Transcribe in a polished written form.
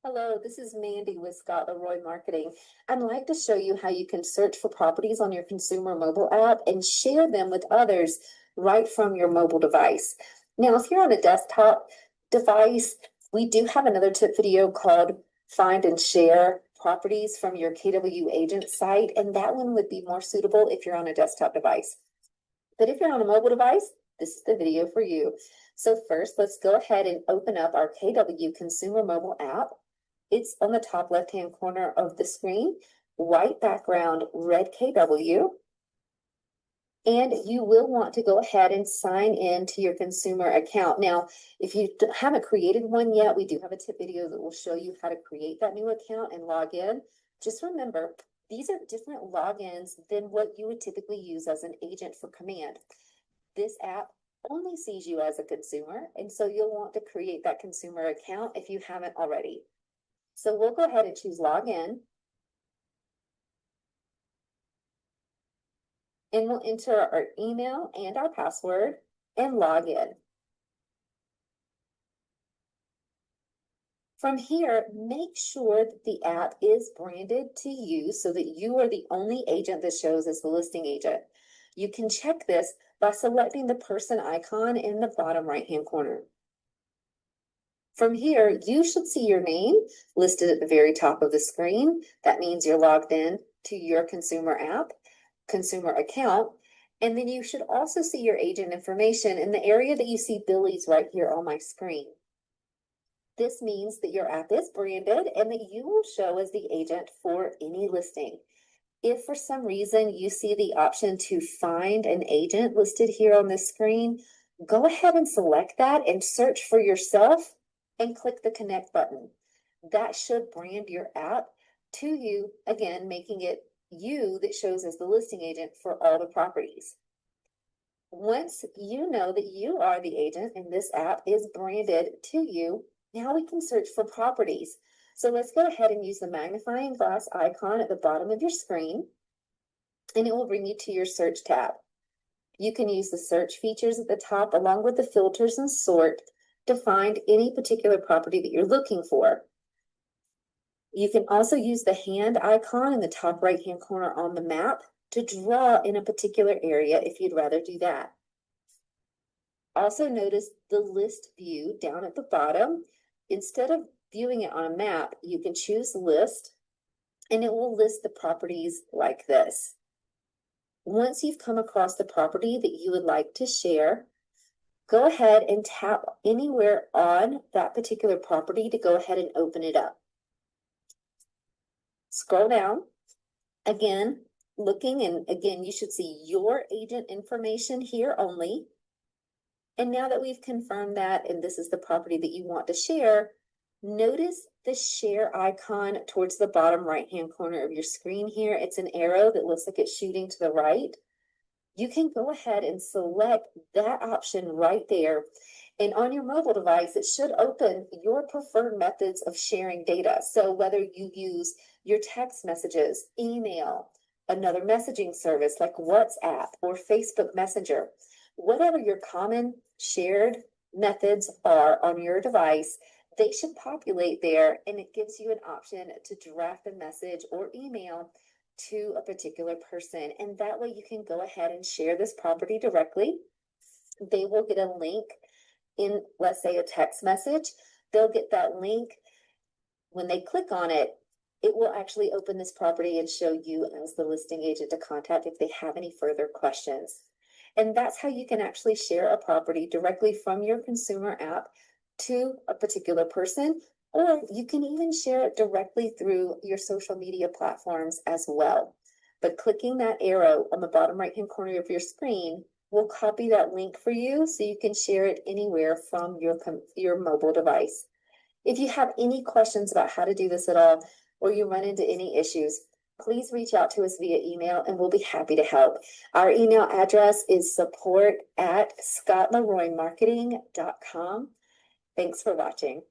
Hello, this is Mandy with Scott Leroy Marketing. I'd like to show you how you can search for properties on your consumer mobile app and share them with others right from your mobile device. Now, if you're on a desktop device, we do have another tip video called Find and Share Properties from your KW Agent site, and that one would be more suitable if you're on a desktop device. But if you're on a mobile device, this is the video for you. So first, let's go ahead and open up our KW Consumer Mobile app. It's on the top left-hand corner of the screen, white background, red KW. And you will want to go ahead and sign in to your consumer account. Now, if you haven't created one yet, we do have a tip video that will show you how to create that new account and log in. Just remember, these are different logins than what you would typically use as an agent for command. This app only sees you as a consumer, and so you'll want to create that consumer account if you haven't already. So we'll go ahead and choose login. And we'll enter our email and our password and log in. From here, make sure that the app is branded to you so that you are the only agent that shows as the listing agent. You can check this by selecting the person icon in the bottom right-hand corner. From here, you should see your name listed at the very top of the screen. That means you're logged in to your consumer app, consumer account, and then you should also see your agent information in the area that you see Billy's right here on my screen. This means that your app is branded and that you will show as the agent for any listing. If for some reason you see the option to find an agent listed here on the screen, go ahead and select that and search for yourself and click the connect button. That should brand your app to you, again, making it you that shows as the listing agent for all the properties. Once you know that you are the agent and this app is branded to you, now we can search for properties. So let's go ahead and use the magnifying glass icon at the bottom of your screen, and it will bring you to your search tab. You can use the search features at the top along with the filters and sort to find any particular property that you're looking for. You can also use the hand icon in the top right-hand corner on the map to draw in a particular area if you'd rather do that. Also notice the list view down at the bottom. Instead of viewing it on a map, you can choose list and it will list the properties like this. Once you've come across the property that you would like to share, go ahead and tap anywhere on that particular property to go ahead and open it up. Scroll down, again, looking, and again, you should see your agent information here only. And now that we've confirmed that, and this is the property that you want to share, notice the share icon towards the bottom right-hand corner of your screen here. It's an arrow that looks like it's shooting to the right. You can go ahead and select that option right there. And on your mobile device, it should open your preferred methods of sharing data. So whether you use your text messages, email, another messaging service like WhatsApp or Facebook Messenger, whatever your common shared methods are on your device, they should populate there, and it gives you an option to draft a message or email to a particular person. And that way you can go ahead and share this property directly. They will get a link in, let's say, a text message. They'll get that link. When they click on it, it will actually open this property and show you as the listing agent to contact if they have any further questions. And that's how you can actually share a property directly from your consumer app to a particular person, or you can even share it directly through your social media platforms as well. But clicking that arrow on the bottom right-hand corner of your screen will copy that link for you so you can share it anywhere from your mobile device. If you have any questions about how to do this at all, or you run into any issues, please reach out to us via email and we'll be happy to help. Our email address is support@scottleroymarketing.com. Thanks for watching.